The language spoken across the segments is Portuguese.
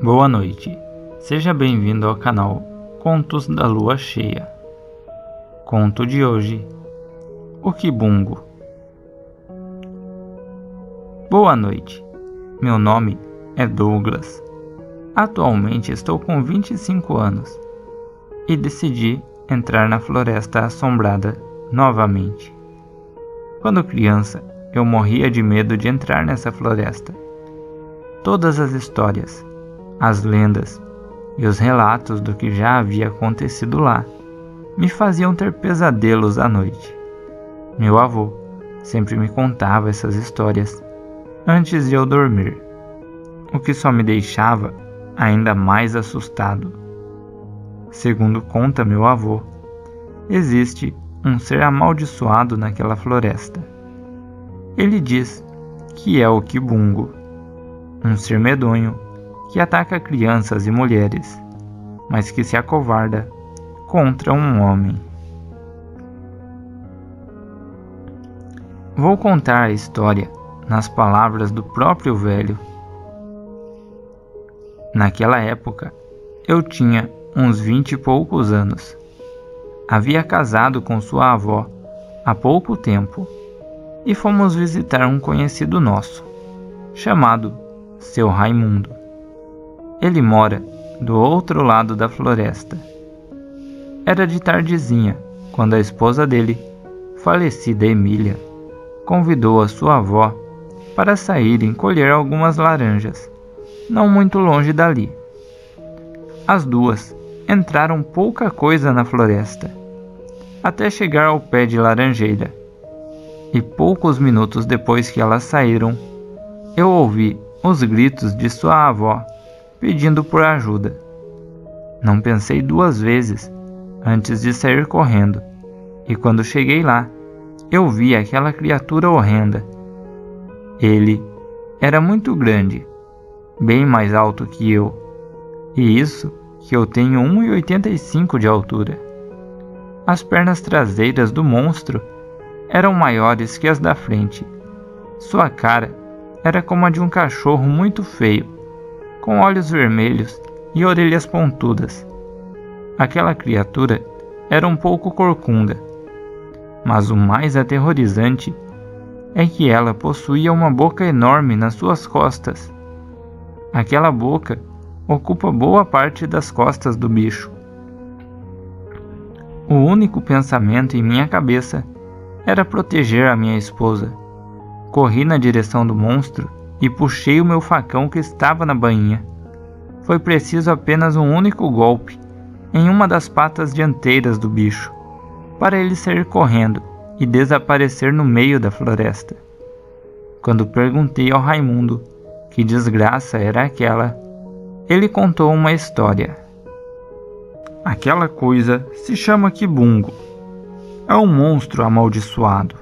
Boa noite, seja bem-vindo ao canal Contos da Lua Cheia. Conto de hoje, O Kibungo. Boa noite, meu nome é Douglas. Atualmente estou com 25 anos e decidi entrar na Floresta Assombrada novamente. Quando criança, eu morria de medo de entrar nessa floresta. Todas as histórias, as lendas e os relatos do que já havia acontecido lá me faziam ter pesadelos à noite. Meu avô sempre me contava essas histórias antes de eu dormir, o que só me deixava ainda mais assustado. Segundo conta meu avô, existe um ser amaldiçoado naquela floresta. Ele diz que é o Kibungo, um ser medonho que ataca crianças e mulheres, mas que se acovarda contra um homem. Vou contar a história nas palavras do próprio velho. Naquela época, eu tinha uns 20 e poucos anos. Havia casado com sua avó há pouco tempo e fomos visitar um conhecido nosso, chamado Seu Raimundo. Ele mora do outro lado da floresta. Era de tardezinha, quando a esposa dele, falecida Emília, convidou a sua avó para saírem colher algumas laranjas, não muito longe dali. As duas entraram pouca coisa na floresta, até chegar ao pé de laranjeira, e poucos minutos depois que elas saíram, eu ouvi os gritos de sua avó pedindo por ajuda. Não pensei duas vezes antes de sair correndo, e quando cheguei lá, eu vi aquela criatura horrenda. Ele era muito grande, bem mais alto que eu, e isso que eu tenho 1,85 de altura. As pernas traseiras do monstro eram maiores que as da frente. Sua cara era como a de um cachorro muito feio, com olhos vermelhos e orelhas pontudas. Aquela criatura era um pouco corcunda, mas o mais aterrorizante é que ela possuía uma boca enorme nas suas costas. Aquela boca ocupa boa parte das costas do bicho. O único pensamento em minha cabeça era proteger a minha esposa. Corri na direção do monstro e puxei o meu facão que estava na bainha. Foi preciso apenas um único golpe em uma das patas dianteiras do bicho, para ele sair correndo e desaparecer no meio da floresta. Quando perguntei ao Raimundo que desgraça era aquela, ele contou uma história. Aquela coisa se chama Kibungo. É um monstro amaldiçoado.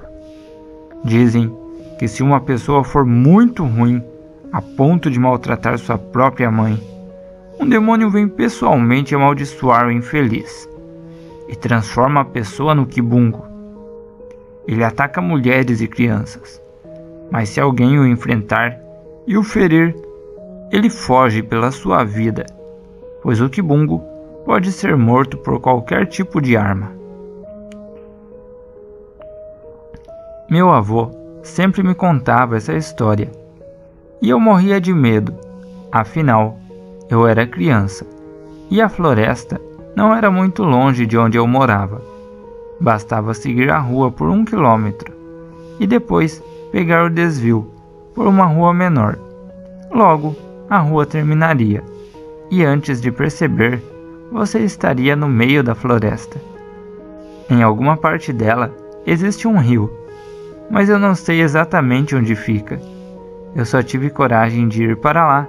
Dizem que se uma pessoa for muito ruim, a ponto de maltratar sua própria mãe, um demônio vem pessoalmente amaldiçoar o infeliz e transforma a pessoa no Kibungo. Ele ataca mulheres e crianças, mas se alguém o enfrentar e o ferir, ele foge pela sua vida, pois o Kibungo pode ser morto por qualquer tipo de arma. Meu avô sempre me contava essa história, e eu morria de medo. Afinal, eu era criança, e a floresta não era muito longe de onde eu morava. Bastava seguir a rua por 1 quilômetro, e depois pegar o desvio por uma rua menor. Logo, a rua terminaria, e antes de perceber, você estaria no meio da floresta. Em alguma parte dela existe um rio, mas eu não sei exatamente onde fica. Eu só tive coragem de ir para lá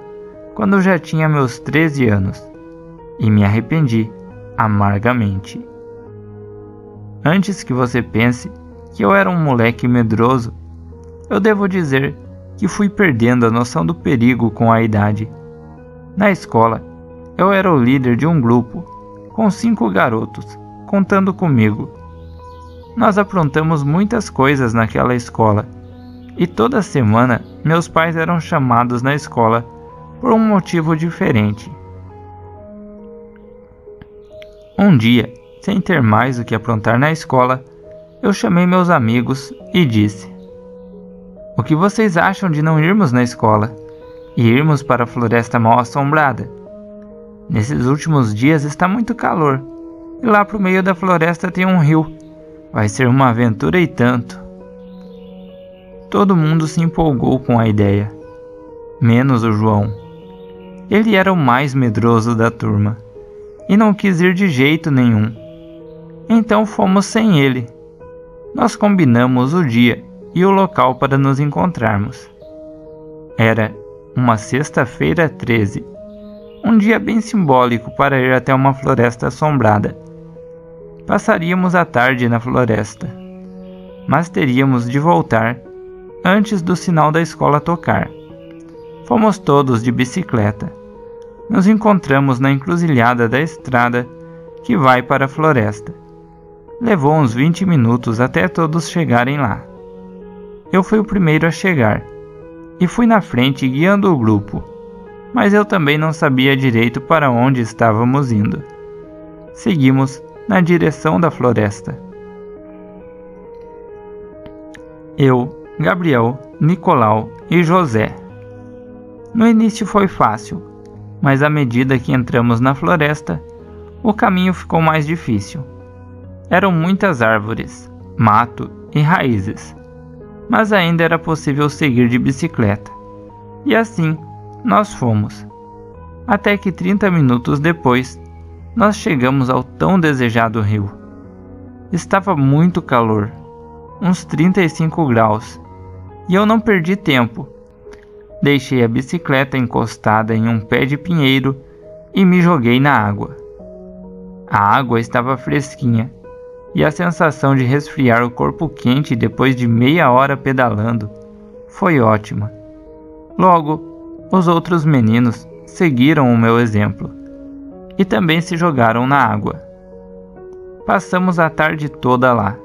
quando eu já tinha meus 13 anos, e me arrependi amargamente. Antes que você pense que eu era um moleque medroso, eu devo dizer que fui perdendo a noção do perigo com a idade. Na escola, eu era o líder de um grupo, com 5 garotos, contando comigo. Nós aprontamos muitas coisas naquela escola, e toda semana meus pais eram chamados na escola por um motivo diferente. Um dia, sem ter mais o que aprontar na escola, eu chamei meus amigos e disse: "O que vocês acham de não irmos na escola e irmos para a floresta mal assombrada? Nesses últimos dias está muito calor e lá pro meio da floresta tem um rio. Vai ser uma aventura e tanto." Todo mundo se empolgou com a ideia, menos o João. Ele era o mais medroso da turma e não quis ir de jeito nenhum. Então fomos sem ele. Nós combinamos o dia e o local para nos encontrarmos. Era uma sexta-feira 13, um dia bem simbólico para ir até uma floresta assombrada. Passaríamos a tarde na floresta, mas teríamos de voltar antes do sinal da escola tocar. Fomos todos de bicicleta. Nos encontramos na encruzilhada da estrada que vai para a floresta. Levou uns 20 minutos até todos chegarem lá. Eu fui o primeiro a chegar e fui na frente guiando o grupo, mas eu também não sabia direito para onde estávamos indo. Seguimos na direção da floresta. Eu, Gabriel, Nicolau e José. No início foi fácil, mas à medida que entramos na floresta, o caminho ficou mais difícil. Eram muitas árvores, mato e raízes, mas ainda era possível seguir de bicicleta. E assim, nós fomos. Até que 30 minutos depois, nós chegamos ao tão desejado rio. Estava muito calor, uns 35 graus, e eu não perdi tempo. Deixei a bicicleta encostada em um pé de pinheiro e me joguei na água. A água estava fresquinha e a sensação de resfriar o corpo quente depois de meia hora pedalando foi ótima. Logo, os outros meninos seguiram o meu exemplo e também se jogaram na água. Passamos a tarde toda lá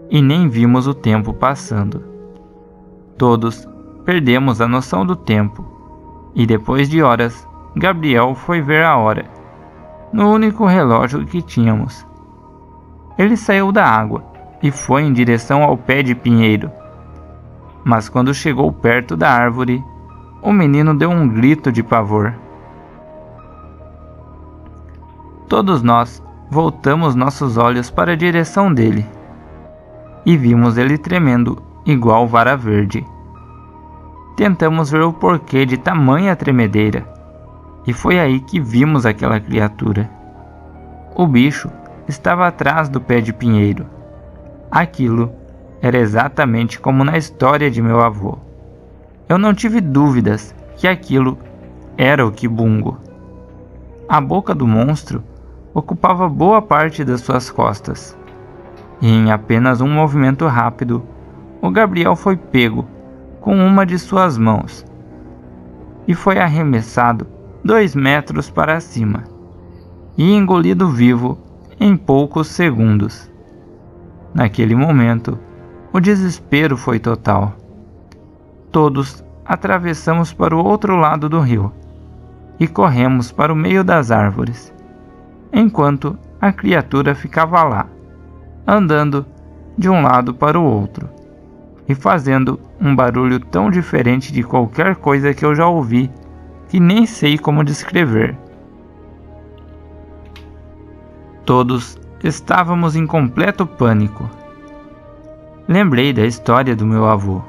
e nem vimos o tempo passando. Todos perdemos a noção do tempo e depois de horas, Gabriel foi ver a hora, no único relógio que tínhamos. Ele saiu da água e foi em direção ao pé de pinheiro. Mas quando chegou perto da árvore, o menino deu um grito de pavor. Todos nós voltamos nossos olhos para a direção dele e vimos ele tremendo igual vara verde. Tentamos ver o porquê de tamanha tremedeira e foi aí que vimos aquela criatura. O bicho estava atrás do pé de pinheiro. Aquilo era exatamente como na história de meu avô. Eu não tive dúvidas que aquilo era o quibungo. A boca do monstro ocupava boa parte das suas costas, e em apenas um movimento rápido, o Gabriel foi pego com uma de suas mãos e foi arremessado 2 metros para cima e engolido vivo em poucos segundos. Naquele momento, o desespero foi total. Todos atravessamos para o outro lado do rio e corremos para o meio das árvores, enquanto a criatura ficava lá, andando de um lado para o outro e fazendo um barulho tão diferente de qualquer coisa que eu já ouvi que nem sei como descrever. Todos estávamos em completo pânico. Lembrei da história do meu avô.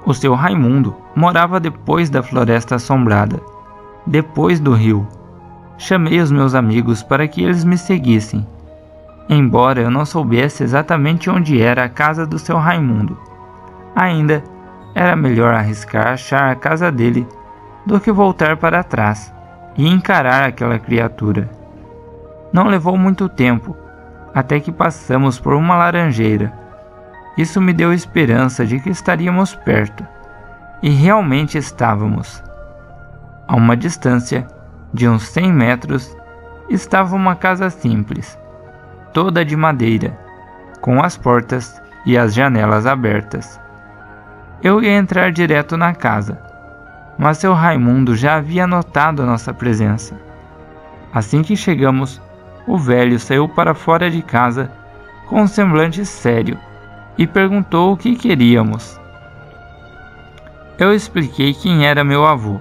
O seu Raimundo morava depois da floresta assombrada, depois do rio. Chamei os meus amigos para que eles me seguissem, embora eu não soubesse exatamente onde era a casa do seu Raimundo. Ainda era melhor arriscar achar a casa dele do que voltar para trás e encarar aquela criatura. Não levou muito tempo, até que passamos por uma laranjeira. Isso me deu esperança de que estaríamos perto, e realmente estávamos. A uma distância de uns 100 metros, estava uma casa simples, toda de madeira, com as portas e as janelas abertas. Eu ia entrar direto na casa, mas seu Raimundo já havia notado a nossa presença. Assim que chegamos, o velho saiu para fora de casa com um semblante sério e perguntou o que queríamos. Eu expliquei quem era meu avô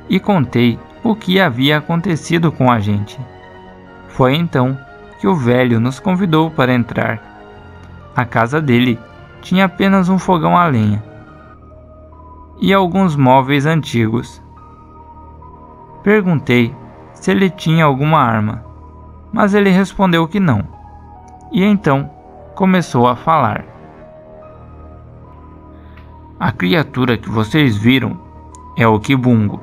e contei o que havia acontecido com a gente. Foi então que o velho nos convidou para entrar. A casa dele tinha apenas um fogão a lenha e alguns móveis antigos. Perguntei se ele tinha alguma arma, mas ele respondeu que não. E então começou a falar. A criatura que vocês viram é o Kibungo.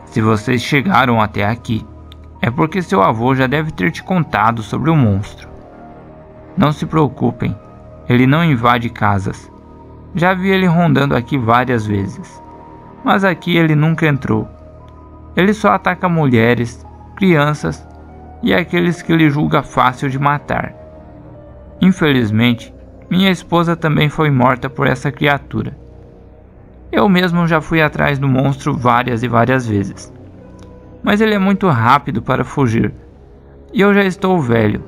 Se vocês chegaram até aqui, é porque seu avô já deve ter te contado sobre o monstro. Não se preocupem, ele não invade casas. Já vi ele rondando aqui várias vezes, mas aqui ele nunca entrou. Ele só ataca mulheres, crianças e aqueles que ele julga fácil de matar. Infelizmente, minha esposa também foi morta por essa criatura. Eu mesmo já fui atrás do monstro várias e várias vezes, mas ele é muito rápido para fugir, e eu já estou velho.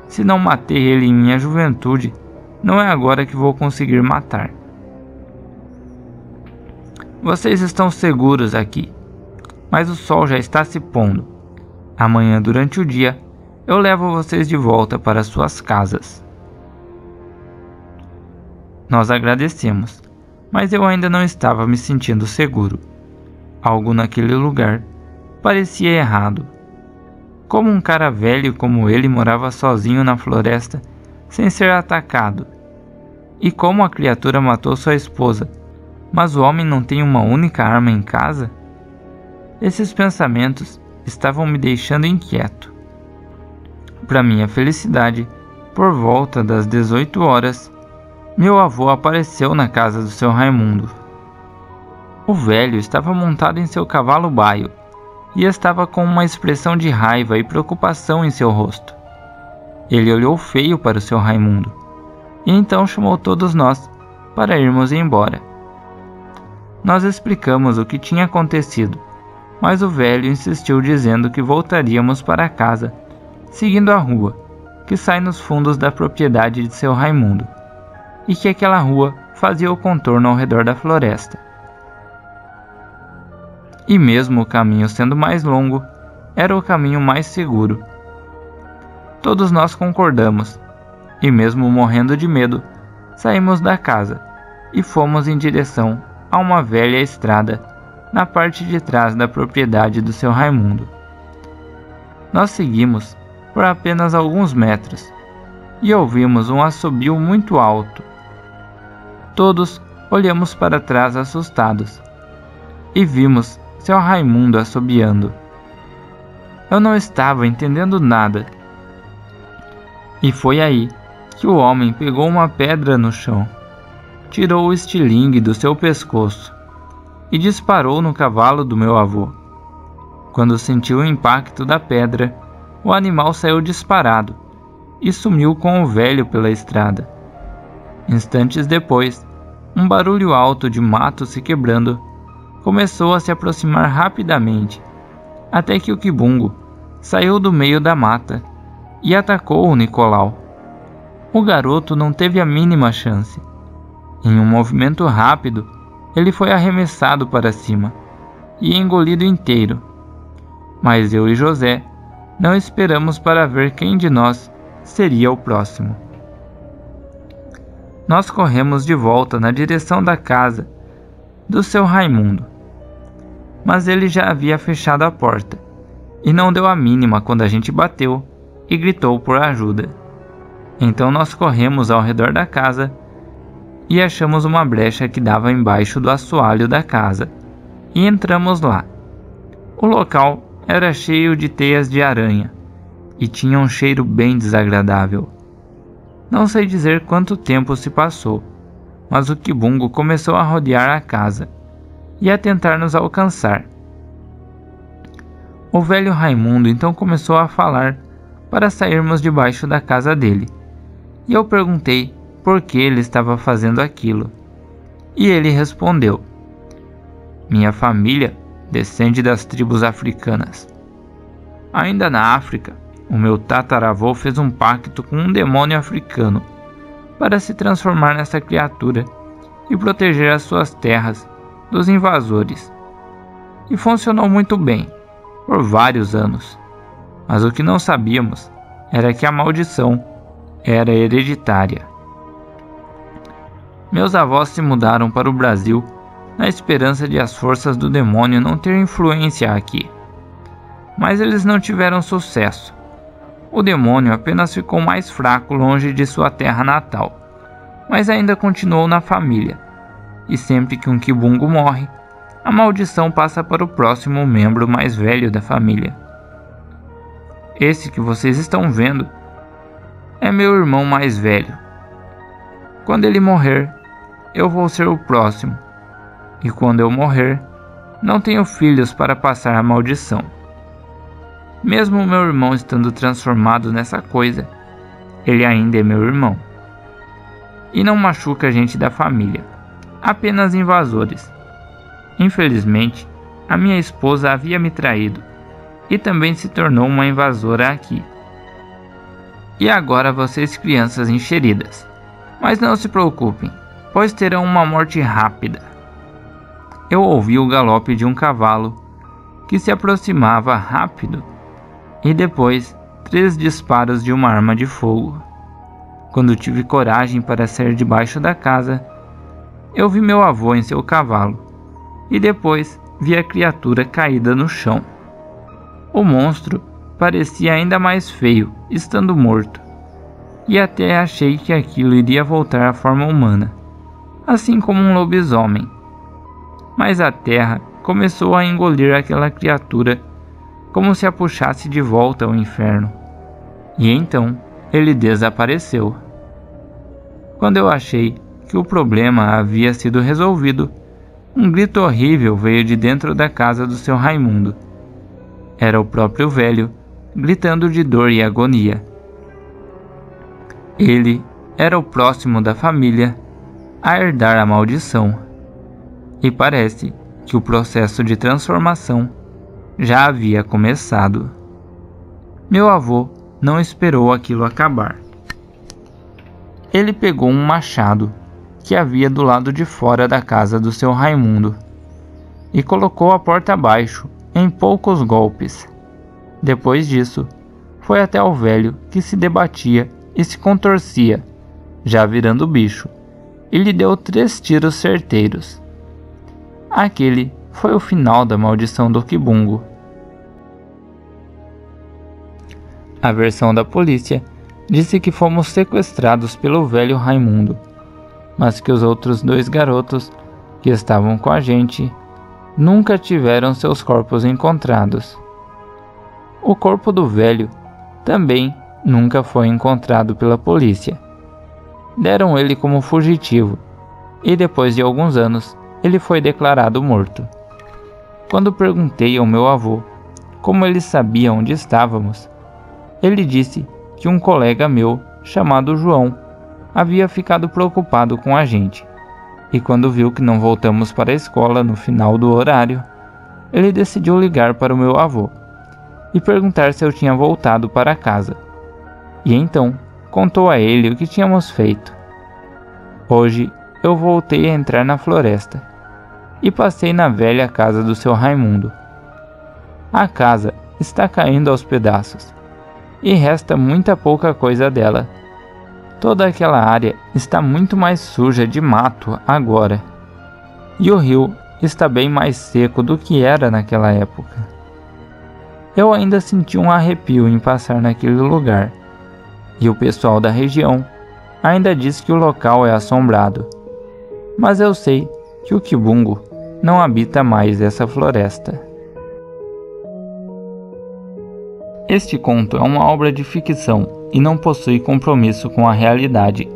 Se não matei ele em minha juventude, não é agora que vou conseguir matar. Vocês estão seguros aqui, mas o sol já está se pondo. Amanhã, durante o dia, eu levo vocês de volta para suas casas. Nós agradecemos, mas eu ainda não estava me sentindo seguro. Algo naquele lugar parecia errado. Como um cara velho como ele morava sozinho na floresta, sem ser atacado? E como a criatura matou sua esposa, mas o homem não tem uma única arma em casa? Esses pensamentos estavam me deixando inquieto. Para minha felicidade, por volta das 18 horas, meu avô apareceu na casa do seu Raimundo. O velho estava montado em seu cavalo baio e estava com uma expressão de raiva e preocupação em seu rosto. Ele olhou feio para o seu Raimundo e então chamou todos nós para irmos embora. Nós explicamos o que tinha acontecido, mas o velho insistiu dizendo que voltaríamos para casa, seguindo a rua que sai nos fundos da propriedade de seu Raimundo, e que aquela rua fazia o contorno ao redor da floresta. E mesmo o caminho sendo mais longo, era o caminho mais seguro. Todos nós concordamos, e mesmo morrendo de medo, saímos da casa e fomos em direção a uma velha estrada na parte de trás da propriedade do seu Raimundo. Nós seguimos por apenas alguns metros e ouvimos um assobio muito alto. Todos olhamos para trás assustados e vimos seu Raimundo assobiando. Eu não estava entendendo nada. E foi aí que o homem pegou uma pedra no chão, tirou o estilingue do seu pescoço e disparou no cavalo do meu avô. Quando sentiu o impacto da pedra, o animal saiu disparado e sumiu com o velho pela estrada. Instantes depois, um barulho alto de mato se quebrando começou a se aproximar rapidamente, até que o Kibungo saiu do meio da mata e atacou o Nicolau. O garoto não teve a mínima chance. Em um movimento rápido, ele foi arremessado para cima e engolido inteiro. Mas eu e José não esperamos para ver quem de nós seria o próximo. Nós corremos de volta na direção da casa do seu Raimundo, mas ele já havia fechado a porta e não deu a mínima quando a gente bateu e gritou por ajuda. Então nós corremos ao redor da casa e achamos uma brecha que dava embaixo do assoalho da casa e entramos lá. O local era cheio de teias de aranha e tinha um cheiro bem desagradável. Não sei dizer quanto tempo se passou, mas o Kibungo começou a rodear a casa e a tentar nos alcançar. O velho Raimundo então começou a falar para sairmos debaixo da casa dele, e eu perguntei por que ele estava fazendo aquilo, e ele respondeu: Minha família descende das tribos africanas. Ainda na África, o meu tataravô fez um pacto com um demônio africano para se transformar nessa criatura e proteger as suas terras dos invasores. E funcionou muito bem, por vários anos. Mas o que não sabíamos era que a maldição era hereditária. Meus avós se mudaram para o Brasil na esperança de as forças do demônio não ter influência aqui. Mas eles não tiveram sucesso. O demônio apenas ficou mais fraco longe de sua terra natal, mas ainda continuou na família. E sempre que um quibungo morre, a maldição passa para o próximo membro mais velho da família. Esse que vocês estão vendo é meu irmão mais velho. Quando ele morrer, eu vou ser o próximo. E quando eu morrer, não tenho filhos para passar a maldição. Mesmo meu irmão estando transformado nessa coisa, ele ainda é meu irmão. E não machuca a gente da família, apenas invasores. Infelizmente, a minha esposa havia me traído e também se tornou uma invasora aqui. E agora vocês crianças encheridas. Mas não se preocupem, pois terão uma morte rápida. Eu ouvi o galope de um cavalo que se aproximava rápido e depois 3 disparos de uma arma de fogo. Quando tive coragem para sair debaixo da casa, eu vi meu avô em seu cavalo e depois vi a criatura caída no chão. O monstro parecia ainda mais feio, estando morto, e até achei que aquilo iria voltar à forma humana, assim como um lobisomem. Mas a terra começou a engolir aquela criatura como se a puxasse de volta ao inferno. E então ele desapareceu. Quando eu achei que o problema havia sido resolvido, um grito horrível veio de dentro da casa do seu Raimundo. Era o próprio velho, gritando de dor e agonia. Ele era o próximo da família a herdar a maldição. E parece que o processo de transformação já havia começado. Meu avô não esperou aquilo acabar. Ele pegou um machado que havia do lado de fora da casa do seu Raimundo e colocou a porta abaixo em poucos golpes. Depois disso, foi até o velho que se debatia e se contorcia, já virando bicho, e lhe deu 3 tiros certeiros. Aquele foi o final da maldição do quibungo. A versão da polícia disse que fomos sequestrados pelo velho Raimundo, mas que os outros 2 garotos que estavam com a gente nunca tiveram seus corpos encontrados. O corpo do velho também nunca foi encontrado pela polícia. Deram ele como fugitivo e depois de alguns anos ele foi declarado morto. Quando perguntei ao meu avô como ele sabia onde estávamos, ele disse que um colega meu, chamado João, havia ficado preocupado com a gente, e quando viu que não voltamos para a escola no final do horário, ele decidiu ligar para o meu avô e perguntar se eu tinha voltado para casa. E então contou a ele o que tínhamos feito. Hoje eu voltei a entrar na floresta e passei na velha casa do seu Raimundo. A casa está caindo aos pedaços e resta muita pouca coisa dela. Toda aquela área está muito mais suja de mato agora, e o rio está bem mais seco do que era naquela época. Eu ainda senti um arrepio em passar naquele lugar, e o pessoal da região ainda diz que o local é assombrado, mas eu sei que o quibungo não habita mais essa floresta. Este conto é uma obra de ficção e não possui compromisso com a realidade.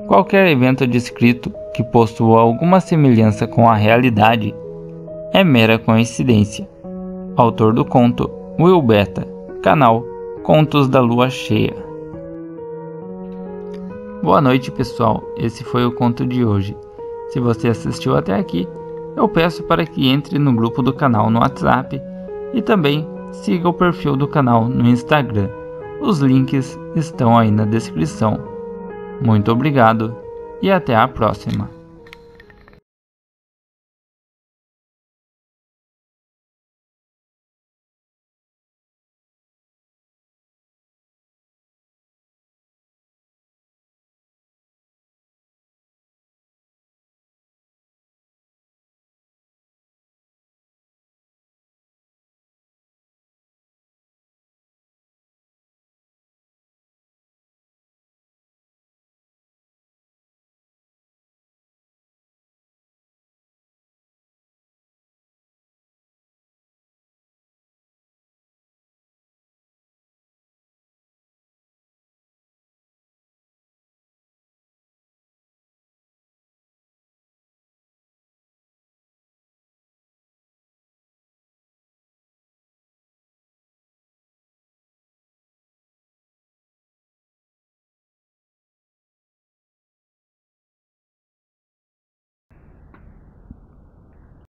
Qualquer evento descrito que possua alguma semelhança com a realidade é mera coincidência. Autor do conto, Will Beta, canal Contos da Lua Cheia. Boa noite, pessoal. Esse foi o conto de hoje. Se você assistiu até aqui, eu peço para que entre no grupo do canal no WhatsApp e também siga o perfil do canal no Instagram. Os links estão aí na descrição. Muito obrigado e até a próxima.